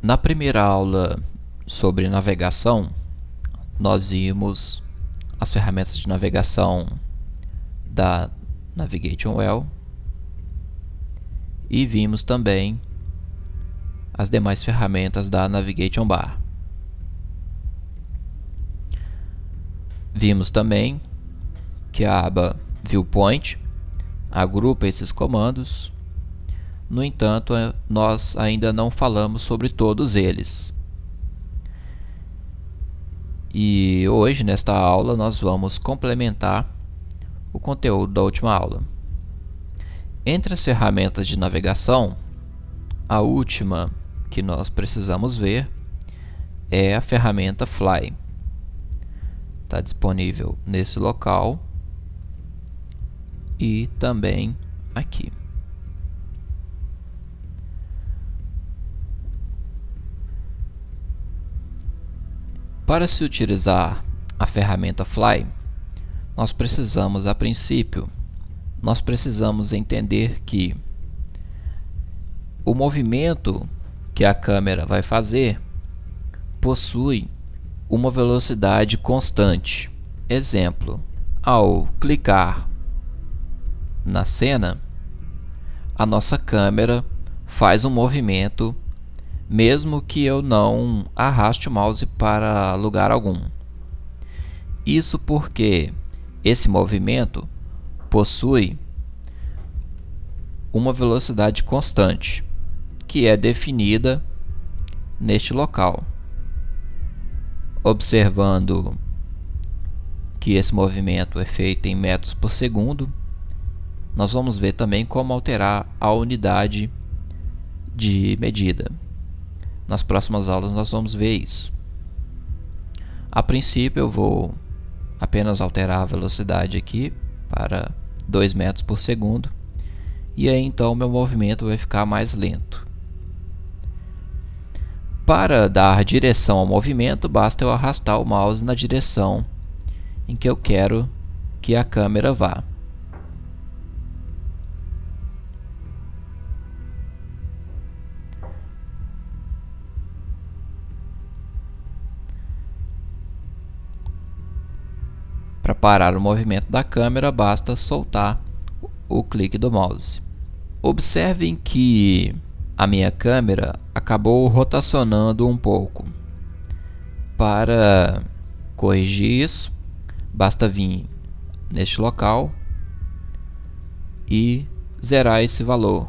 Na primeira aula sobre navegação, nós vimos as ferramentas de navegação da Navigation Well e vimos também as demais ferramentas da Navigation Bar. Vimos também que a aba Viewpoint agrupa esses comandos. No entanto, nós ainda não falamos sobre todos eles. E hoje, nesta aula, nós vamos complementar o conteúdo da última aula. Entre as ferramentas de navegação, a última que nós precisamos ver é a ferramenta Fly. Está disponível nesse local e também aqui. Para se utilizar a ferramenta Fly, nós precisamos, a princípio, entender que o movimento que a câmera vai fazer possui uma velocidade constante. Exemplo, ao clicar na cena, a nossa câmera faz um movimento mesmo que eu não arraste o mouse para lugar algum. Isso porque esse movimento possui uma velocidade constante, que é definida neste local. Observando que esse movimento é feito em metros por segundo, nós vamos ver também como alterar a unidade de medida. Nas próximas aulas nós vamos ver isso. A princípio eu vou apenas alterar a velocidade aqui para 2 metros por segundo e aí então meu movimento vai ficar mais lento. Para dar direção ao movimento, basta eu arrastar o mouse na direção em que eu quero que a câmera vá. Para parar o movimento da câmera, basta soltar o clique do mouse. Observem que a minha câmera acabou rotacionando um pouco. Para corrigir isso, basta vir neste local e zerar esse valor.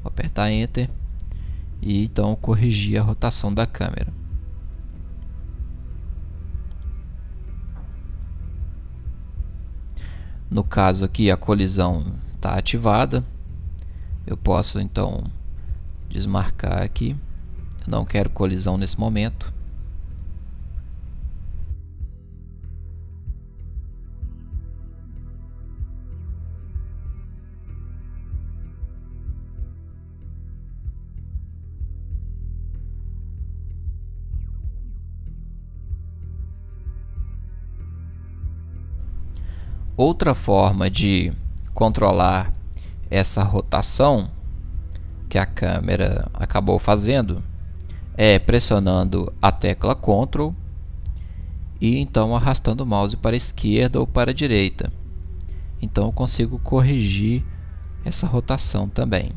Vou apertar Enter e então corrigir a rotação da câmera. No caso aqui a colisão está ativada, eu posso então desmarcar aqui, eu não quero colisão nesse momento. Outra forma de controlar essa rotação que a câmera acabou fazendo é pressionando a tecla Ctrl e então arrastando o mouse para a esquerda ou para a direita. Então eu consigo corrigir essa rotação também.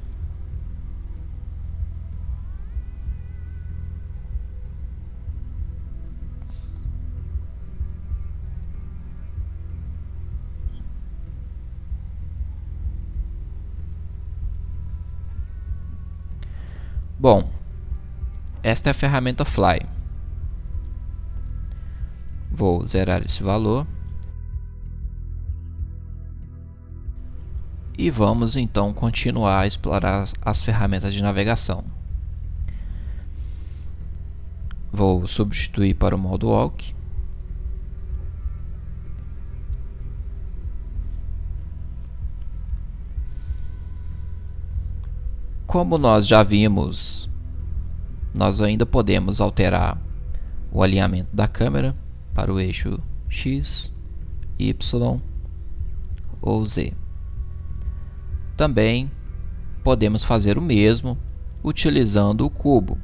Bom, esta é a ferramenta Fly. Vou zerar esse valor. E vamos então continuar a explorar as ferramentas de navegação. Vou substituir para o modo Walk. Como nós já vimos, nós ainda podemos alterar o alinhamento da câmera para o eixo X, Y ou Z. Também podemos fazer o mesmo utilizando o cubo,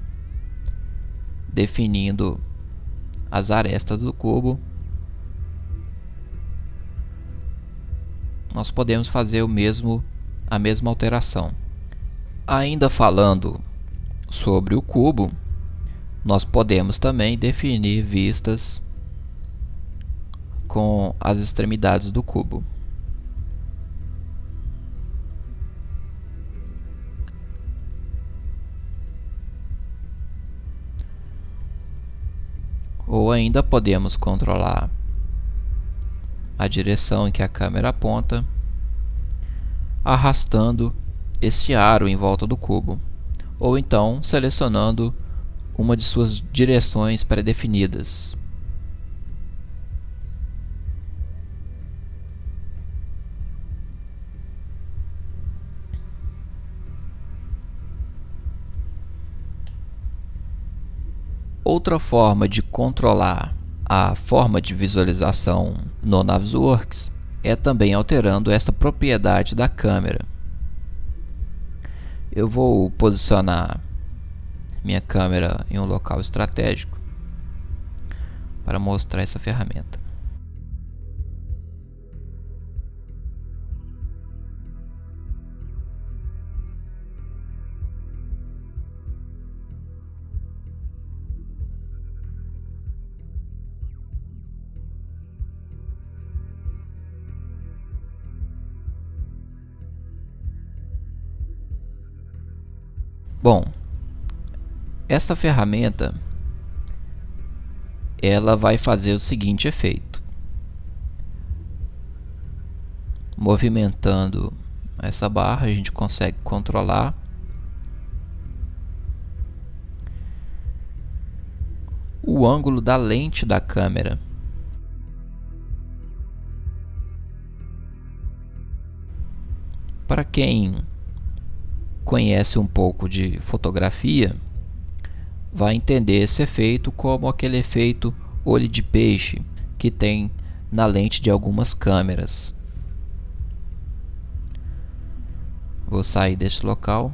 definindo as arestas do cubo. Nós podemos fazer a mesma alteração. Ainda falando sobre o cubo, nós podemos também definir vistas com as extremidades do cubo. Ou ainda podemos controlar a direção em que a câmera aponta, arrastando esse aro em volta do cubo, ou então selecionando uma de suas direções pré-definidas. Outra forma de controlar a forma de visualização no Navisworks é também alterando esta propriedade da câmera. Eu vou posicionar minha câmera em um local estratégico para mostrar essa ferramenta. Bom, esta ferramenta ela vai fazer o seguinte efeito: movimentando essa barra, a gente consegue controlar o ângulo da lente da câmera. Para quem conhece um pouco de fotografia, vai entender esse efeito como aquele efeito olho de peixe que tem na lente de algumas câmeras. Vou sair desse local.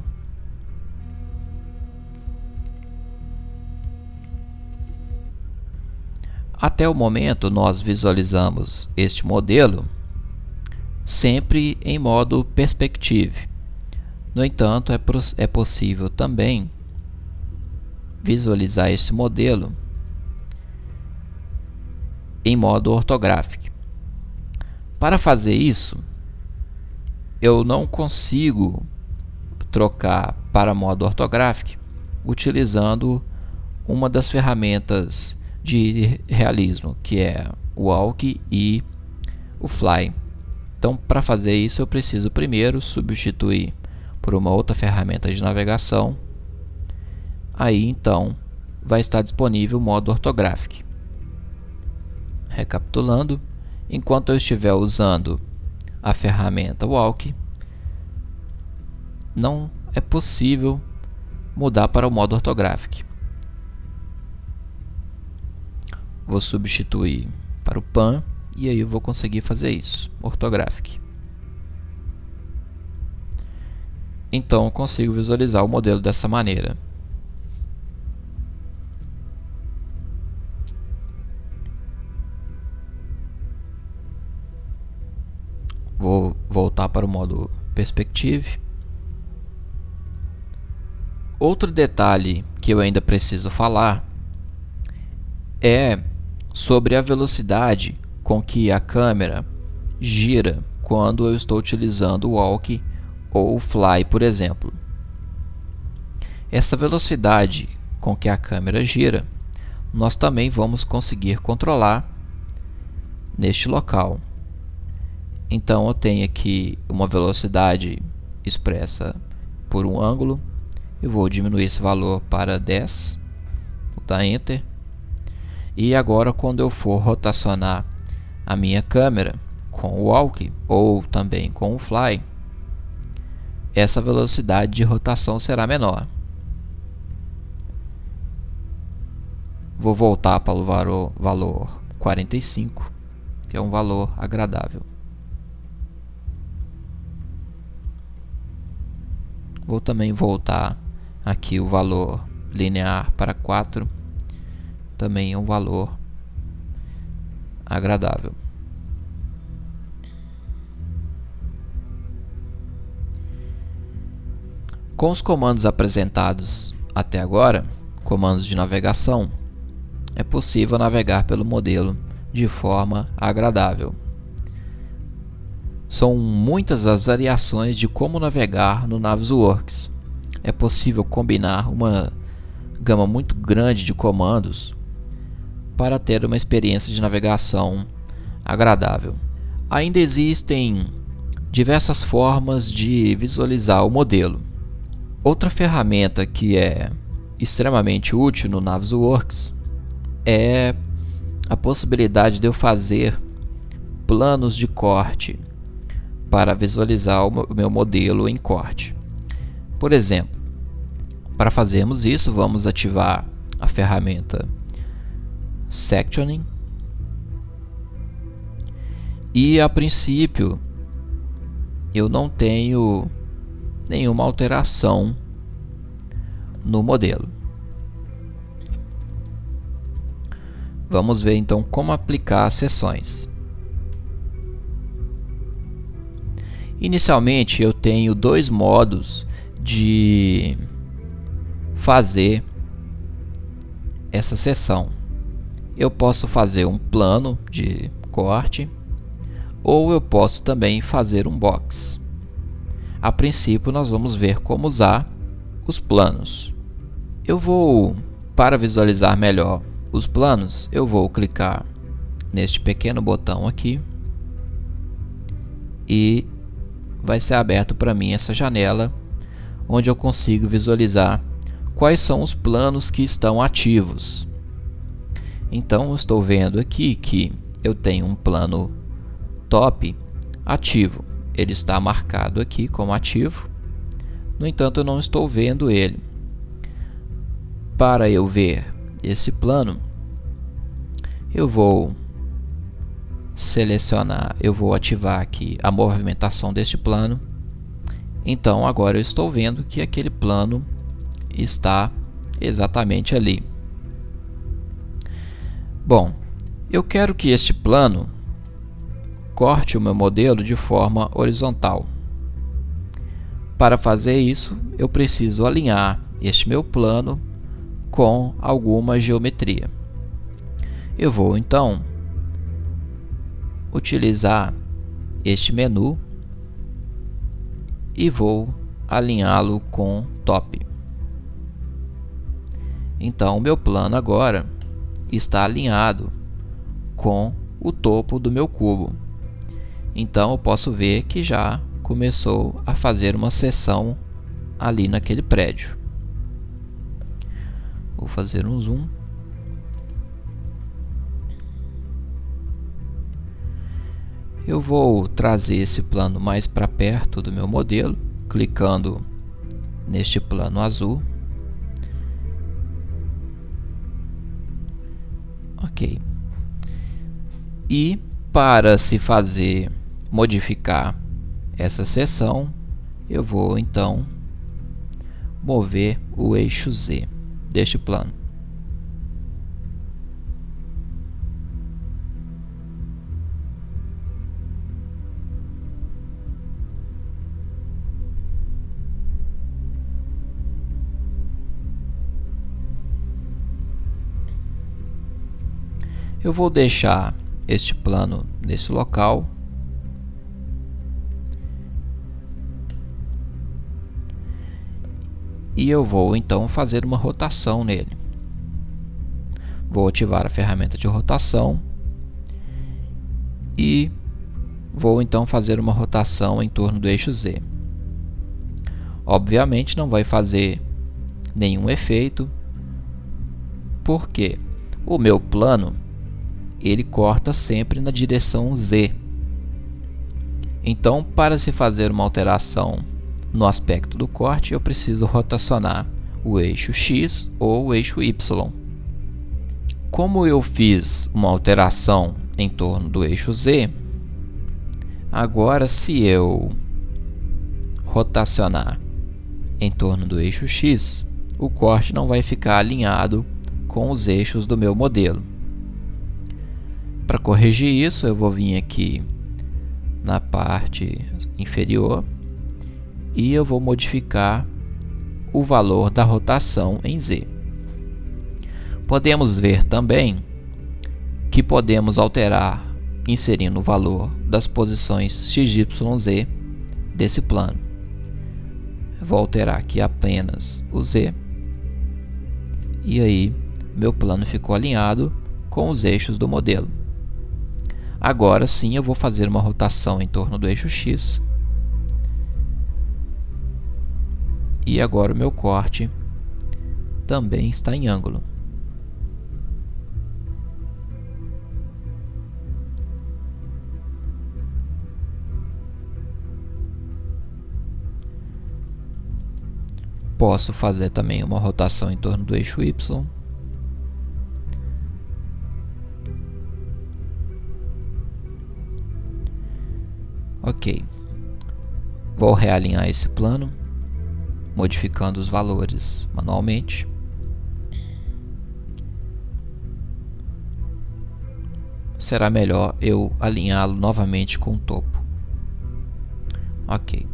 Até o momento nós visualizamos este modelo sempre em modo perspective. No entanto, é possível também visualizar esse modelo em modo ortográfico. Para fazer isso, eu não consigo trocar para modo ortográfico utilizando uma das ferramentas de realismo, que é o Walk e o Fly. Então, para fazer isso, eu preciso primeiro substituir por uma outra ferramenta de navegação. Aí então vai estar disponível o modo ortográfico. Recapitulando, enquanto eu estiver usando a ferramenta Walk, não é possível mudar para o modo ortográfico. Vou substituir para o Pan e aí eu vou conseguir fazer isso, ortográfico. Então eu consigo visualizar o modelo dessa maneira. Vou voltar para o modo Perspective. Outro detalhe que eu ainda preciso falar é sobre a velocidade com que a câmera gira quando eu estou utilizando o Walk ou o Fly, por exemplo. Essa velocidade com que a câmera gira, nós também vamos conseguir controlar neste local. Então eu tenho aqui uma velocidade expressa por um ângulo. Eu vou diminuir esse valor para 10, vou dar Enter. E agora, quando eu for rotacionar a minha câmera com o Walk ou também com o Fly, essa velocidade de rotação será menor. Vou voltar para o valor 45, que é um valor agradável. Vou também voltar Aqui o valor linear para 4 também é um valor agradável. Com os comandos apresentados até agora, comandos de navegação, é possível navegar pelo modelo de forma agradável. São muitas as variações de como navegar no Navisworks. É possível combinar uma gama muito grande de comandos para ter uma experiência de navegação agradável. Ainda existem diversas formas de visualizar o modelo. Outra ferramenta que é extremamente útil no Navisworks é a possibilidade de eu fazer planos de corte para visualizar o meu modelo em corte. Por exemplo, para fazermos isso, vamos ativar a ferramenta Sectioning e, a princípio, eu não tenho nenhuma alteração no modelo. Vamos ver então como aplicar as seções. Inicialmente eu tenho dois modos de fazer essa seção. Eu posso fazer um plano de corte ou eu posso também fazer um box. A princípio nós vamos ver como usar os planos. Para visualizar melhor os planos, eu vou clicar neste pequeno botão aqui e vai ser aberto para mim essa janela onde eu consigo visualizar quais são os planos que estão ativos. Então eu estou vendo aqui que eu tenho um plano top ativo. Ele está marcado aqui como ativo, no entanto eu não estou vendo ele. Para eu ver esse plano, eu vou selecionar, eu vou ativar aqui a movimentação deste plano. Então agora eu estou vendo que aquele plano está exatamente ali. Bom, eu quero que este plano corte o meu modelo de forma horizontal. Para fazer isso, eu preciso alinhar este meu plano com alguma geometria. Eu vou então utilizar este menu e vou alinhá-lo com top. Então o meu plano agora está alinhado com o topo do meu cubo. Então eu posso ver que já começou a fazer uma seção ali naquele prédio. Vou fazer um zoom. Eu vou trazer esse plano mais para perto do meu modelo, clicando neste plano azul. Ok. E para se modificar essa seção, eu vou então mover o eixo Z deste plano. Eu vou deixar este plano nesse local. E eu vou então fazer uma rotação nele. Vou ativar a ferramenta de rotação e vou então fazer uma rotação em torno do eixo Z. Obviamente não vai fazer nenhum efeito, porque o meu plano ele corta sempre na direção Z. Então, para se fazer uma alteração no aspecto do corte, eu preciso rotacionar o eixo X ou o eixo Y. Como eu fiz uma alteração em torno do eixo Z, agora se eu rotacionar em torno do eixo X, o corte não vai ficar alinhado com os eixos do meu modelo. Para corrigir isso, eu vou vir aqui na parte inferior e eu vou modificar o valor da rotação em Z. Podemos ver também que podemos alterar inserindo o valor das posições x, y, z desse plano. Vou alterar aqui apenas o Z e aí meu plano ficou alinhado com os eixos do modelo. Agora sim eu vou fazer uma rotação em torno do eixo X e agora o meu corte também está em ângulo. Posso fazer também uma rotação em torno do eixo Y. Ok. Vou realinhar esse plano, modificando os valores manualmente. Será melhor eu alinhá-lo novamente com o topo. Ok.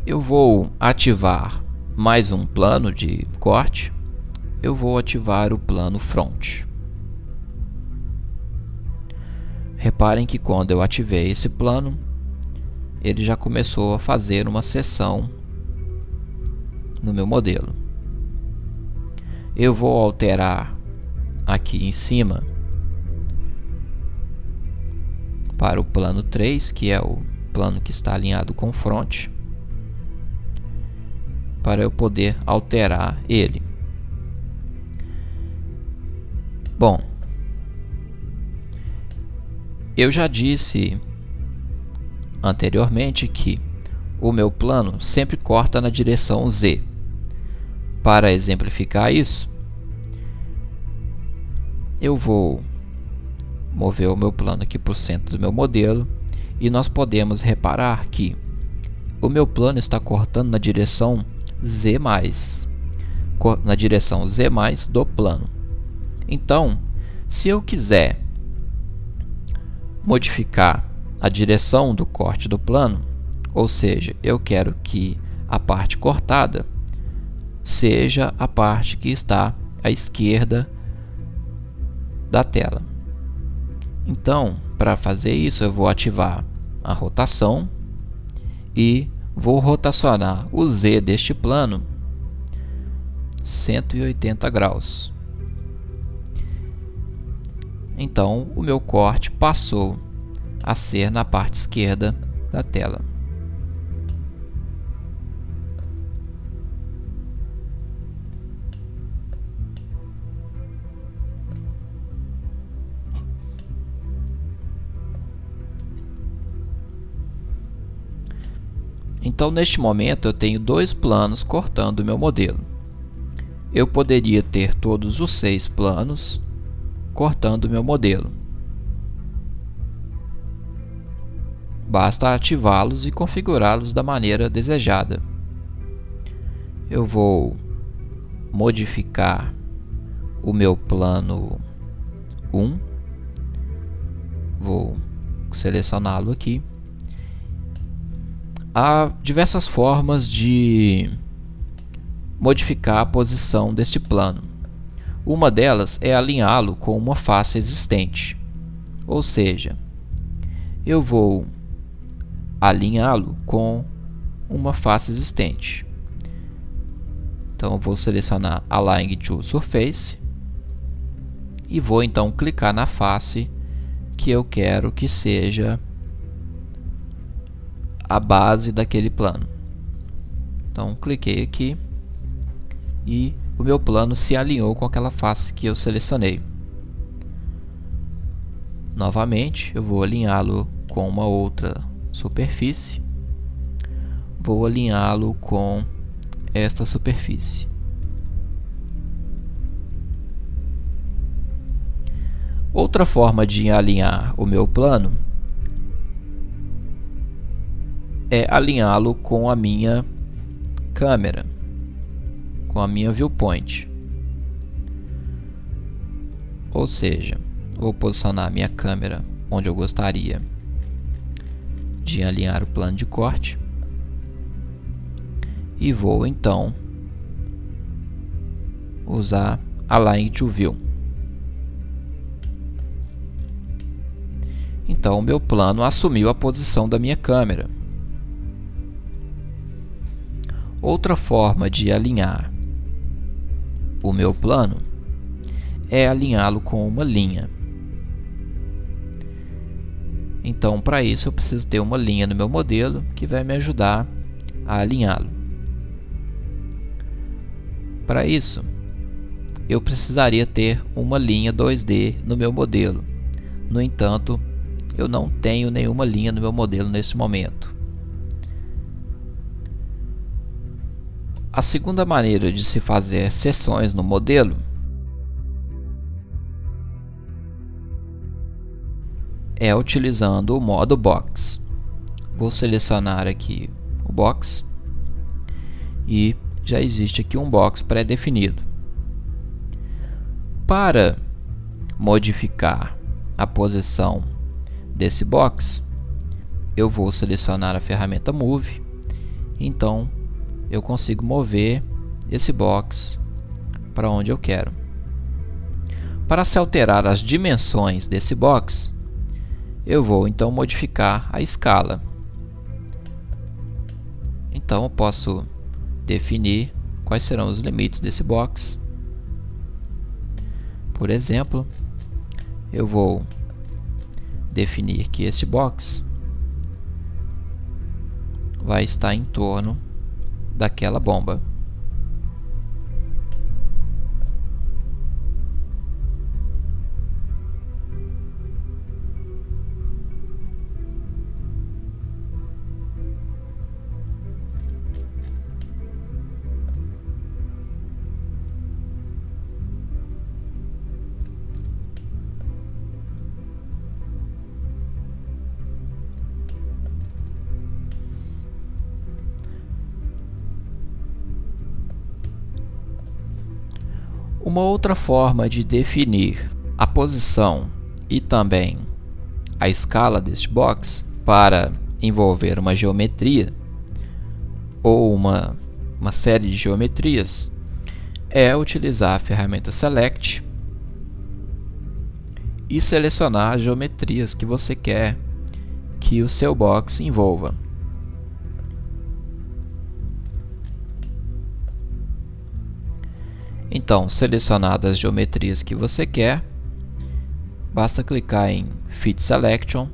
Eu vou ativar mais um plano de corte. Eu vou ativar o plano Front. Reparem que quando eu ativei esse plano, ele já começou a fazer uma seção no meu modelo. Eu vou alterar aqui em cima para o plano 3, que é o plano que está alinhado com o Front, para eu poder alterar ele. Bom, eu já disse anteriormente que o meu plano sempre corta na direção Z. Para exemplificar isso, eu vou mover o meu plano aqui para o centro do meu modelo e nós podemos reparar que o meu plano está cortando na direção Z+, na direção Z+ do plano. Então, se eu quiser modificar a direção do corte do plano, ou seja, eu quero que a parte cortada seja a parte que está à esquerda da tela. Então, para fazer isso, eu vou ativar a rotação e vou rotacionar o Z deste plano 180 graus. Então, o meu corte passou a ser na parte esquerda da tela. Então, neste momento, eu tenho dois planos cortando o meu modelo. Eu poderia ter todos os 6 planos cortando o meu modelo. Basta ativá-los e configurá-los da maneira desejada. Eu vou modificar o meu plano 1. Vou selecioná-lo aqui. Há diversas formas de modificar a posição deste plano. Uma delas é alinhá-lo com uma face existente, ou seja, eu vou alinhá-lo com uma face existente. Então eu vou selecionar Align to Surface e vou então clicar na face que eu quero que seja a base daquele plano. Então cliquei aqui e o meu plano se alinhou com aquela face que eu selecionei. Novamente, eu vou alinhá-lo com uma outra superfície. Vou alinhá-lo com esta superfície. Outra forma de alinhar o meu plano é alinhá-lo com a minha câmera, com a minha viewpoint. Ou seja, vou posicionar a minha câmera onde eu gostaria de alinhar o plano de corte e vou então usar Align to View. Então o meu plano assumiu a posição da minha câmera. Outra forma de alinhar o meu plano é alinhá-lo com uma linha. Então, para isso, eu preciso ter uma linha no meu modelo que vai me ajudar a alinhá-lo. Para isso, eu precisaria ter uma linha 2D no meu modelo. No entanto, eu não tenho nenhuma linha no meu modelo nesse momento. A segunda maneira de se fazer seções no modelo é utilizando o modo Box. Vou selecionar aqui o Box e já existe aqui um box pré-definido. Para modificar a posição desse box, eu vou selecionar a ferramenta Move, então eu consigo mover esse box para onde eu quero. Para se alterar as dimensões desse box, eu vou então modificar a escala. Então eu posso definir quais serão os limites desse box. Por exemplo, eu vou definir que esse box vai estar em torno daquela bomba. Uma outra forma de definir a posição e também a escala deste box para envolver uma geometria ou uma série de geometrias é utilizar a ferramenta Select e selecionar as geometrias que você quer que o seu box envolva. Então, selecionadas as geometrias que você quer, basta clicar em Fit Selection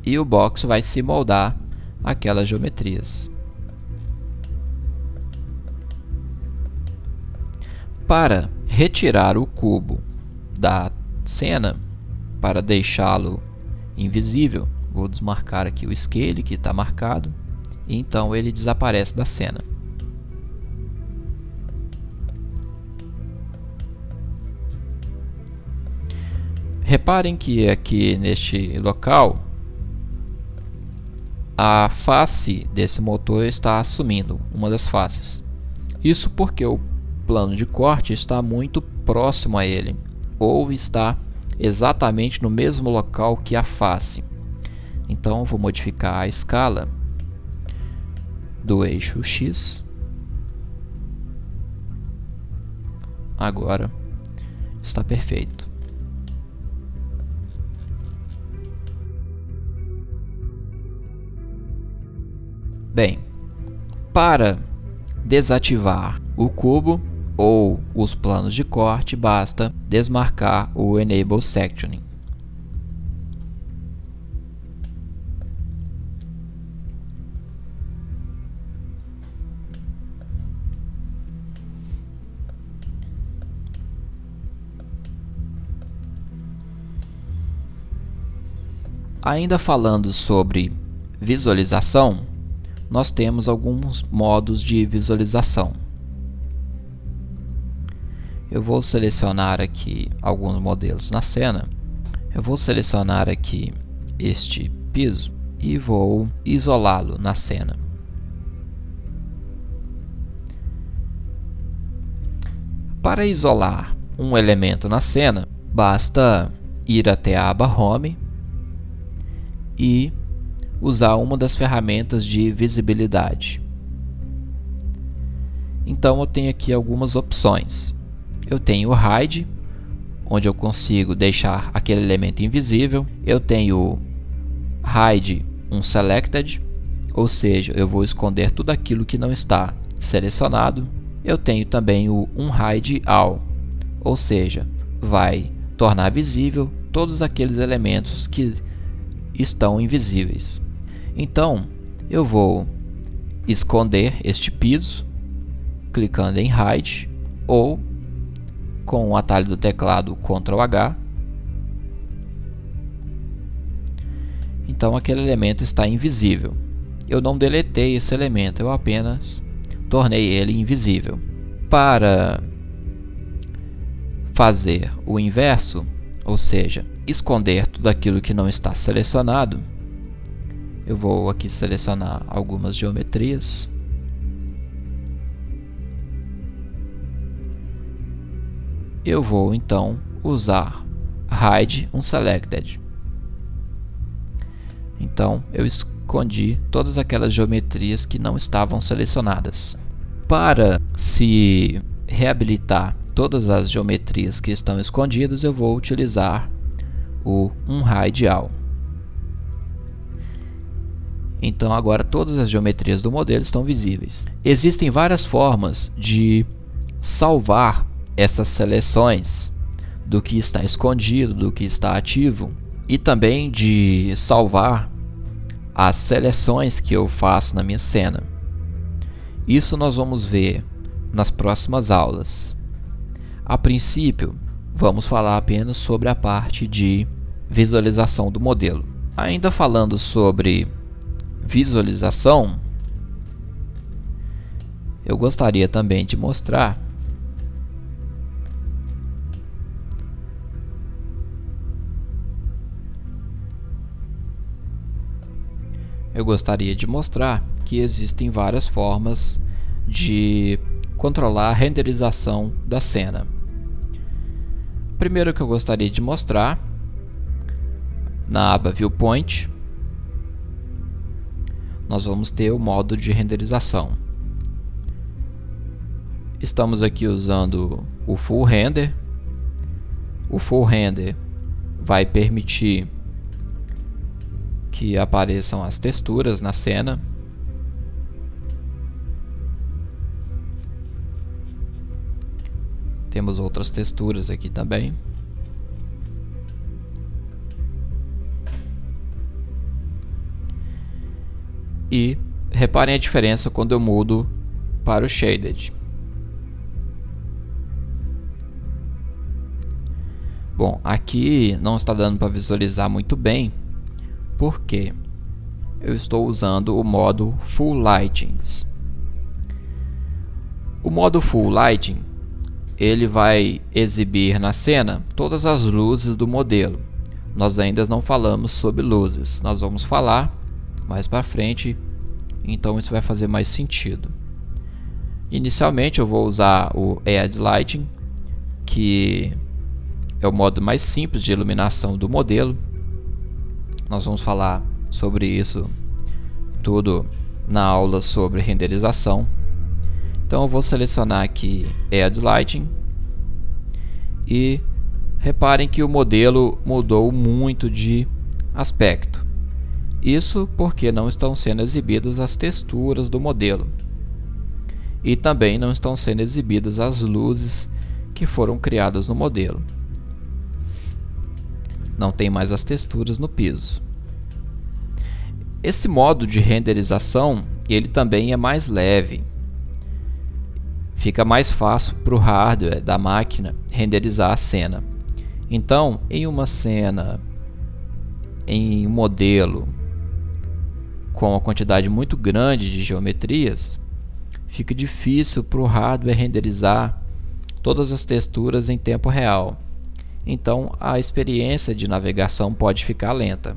e o box vai se moldar aquelas geometrias. Para retirar o cubo da cena, para deixá-lo invisível, vou desmarcar aqui o Scale que está marcado, e então ele desaparece da cena. Reparem que aqui neste local a face desse motor está assumindo uma das faces. Isso porque o plano de corte está muito próximo a ele, ou está exatamente no mesmo local que a face. Então vou modificar a escala do eixo X. Agora está perfeito. Bem, para desativar o cubo ou os planos de corte, basta desmarcar o Enable Sectioning. Ainda falando sobre visualização, nós temos alguns modos de visualização. Eu vou selecionar aqui alguns modelos na cena. Eu vou selecionar aqui este piso e vou isolá-lo na cena. Para isolar um elemento na cena, basta ir até a aba Home e usar uma das ferramentas de visibilidade. Então eu tenho aqui algumas opções. Eu tenho o Hide, onde eu consigo deixar aquele elemento invisível. Eu tenho Hide Unselected, ou seja, eu vou esconder tudo aquilo que não está selecionado. Eu tenho também o Unhide All, ou seja, vai tornar visível todos aqueles elementos que estão invisíveis. Então, eu vou esconder este piso, clicando em Hide, ou com o atalho do teclado Ctrl H. Então aquele elemento está invisível. Eu não deletei esse elemento, eu apenas tornei ele invisível. Para fazer o inverso, ou seja, esconder tudo aquilo que não está selecionado, eu vou aqui selecionar algumas geometrias. Eu vou então usar Hide Unselected. Então eu escondi todas aquelas geometrias que não estavam selecionadas. Para se reabilitar todas as geometrias que estão escondidas, eu vou utilizar o Unhide All. Então agora todas as geometrias do modelo estão visíveis. Existem várias formas de salvar essas seleções do que está escondido, do que está ativo, e também de salvar as seleções que eu faço na minha cena. Isso nós vamos ver nas próximas aulas. A princípio, vamos falar apenas sobre a parte de visualização do modelo. Ainda falando sobre visualização, eu gostaria também de mostrar que existem várias formas de controlar a renderização da cena. Primeiro que eu gostaria de mostrar, na aba Viewpoint, nós vamos ter o modo de renderização. Estamos aqui usando o Full Render. O Full Render vai permitir que apareçam as texturas na cena. Temos outras texturas aqui também. E reparem a diferença quando eu mudo para o Shaded. Bom, aqui não está dando para visualizar muito bem, porque eu estou usando o modo Full Lighting. O modo Full Lighting, ele vai exibir na cena todas as luzes do modelo. Nós ainda não falamos sobre luzes, nós vamos falar mais para frente, então isso vai fazer mais sentido. Inicialmente eu vou usar o Add Lighting, que é o modo mais simples de iluminação do modelo. Nós vamos falar sobre isso tudo na aula sobre renderização. Então eu vou selecionar aqui Add Lighting e reparem que o modelo mudou muito de aspecto. Isso porque não estão sendo exibidas as texturas do modelo e também não estão sendo exibidas as luzes que foram criadas no modelo. Não tem mais as texturas no piso. Esse modo de renderização, ele também é mais leve. Fica mais fácil para o hardware da máquina renderizar a cena. Então, em uma cena, em um modelo com uma quantidade muito grande de geometrias, fica difícil para o hardware renderizar todas as texturas em tempo real. Então, a experiência de navegação pode ficar lenta.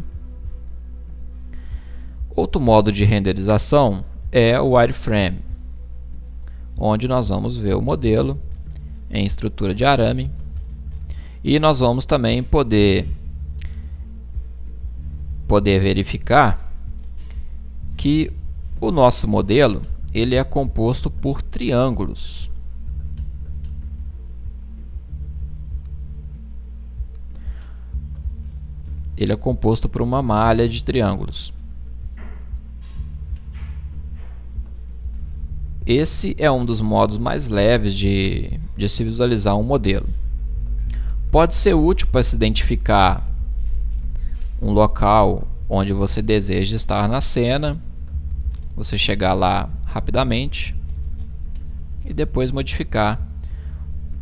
Outro modo de renderização é o wireframe, onde nós vamos ver o modelo em estrutura de arame e nós vamos também poder verificar que o nosso modelo ele é composto por triângulos. Ele é composto por uma malha de triângulos. Esse é um dos modos mais leves de se visualizar um modelo. Pode ser útil para se identificar um local onde você deseja estar na cena, você chegar lá rapidamente e depois modificar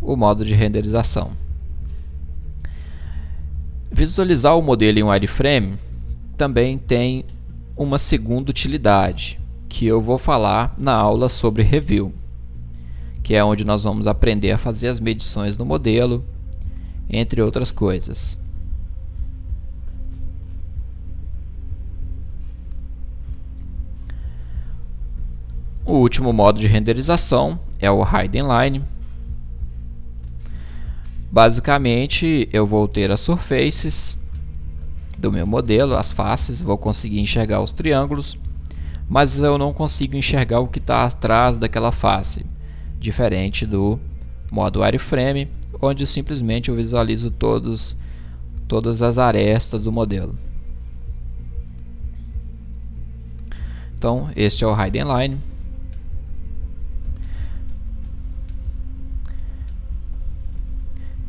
o modo de renderização. Visualizar o modelo em wireframe também tem uma segunda utilidade, que eu vou falar na aula sobre review, que é onde nós vamos aprender a fazer as medições no modelo, entre outras coisas. O último modo de renderização é o Hidden Line. Basicamente, eu vou ter as surfaces do meu modelo, as faces, vou conseguir enxergar os triângulos, mas eu não consigo enxergar o que está atrás daquela face, diferente do modo wireframe, onde simplesmente eu visualizo todas as arestas do modelo. Então, este é o Hidden Line.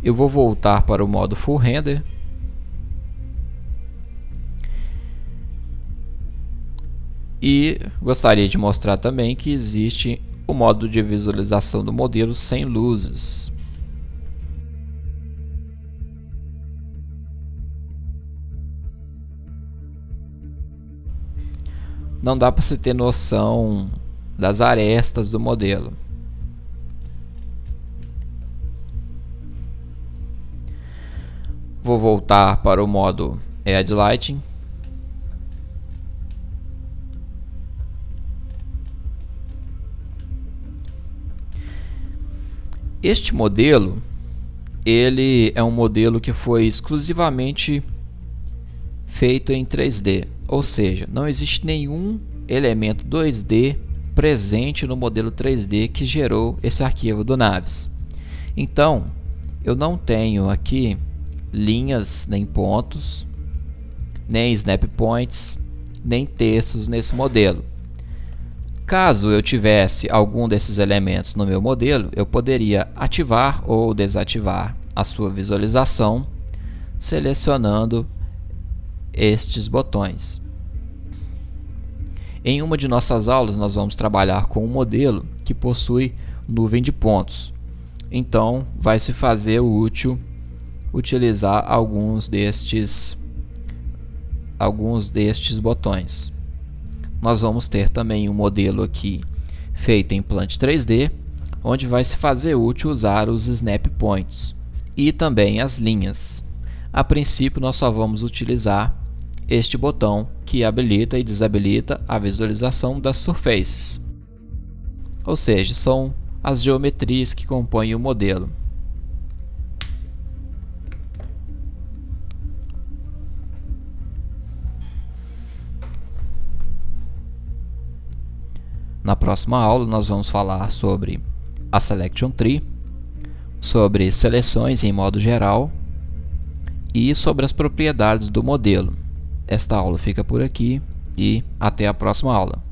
Eu vou voltar para o modo Full Render. E gostaria de mostrar também que existe o modo de visualização do modelo sem luzes. Não dá para se ter noção das arestas do modelo. Vou voltar para o modo Add Lighting. Este modelo, ele é um modelo que foi exclusivamente feito em 3D, ou seja, não existe nenhum elemento 2D presente no modelo 3D que gerou esse arquivo do Navis. Então, eu não tenho aqui linhas, nem pontos, nem snap points, nem textos nesse modelo. Caso eu tivesse algum desses elementos no meu modelo, eu poderia ativar ou desativar a sua visualização selecionando estes botões. Em uma de nossas aulas nós vamos trabalhar com um modelo que possui nuvem de pontos. Então vai se fazer útil utilizar alguns destes botões. Nós vamos ter também um modelo aqui feito em Plant 3D, onde vai se fazer útil usar os Snap Points e também as linhas. A princípio nós só vamos utilizar este botão que habilita e desabilita a visualização das surfaces, ou seja, são as geometrias que compõem o modelo. Na próxima aula nós vamos falar sobre a Selection Tree, sobre seleções em modo geral e sobre as propriedades do modelo. Esta aula fica por aqui e até a próxima aula.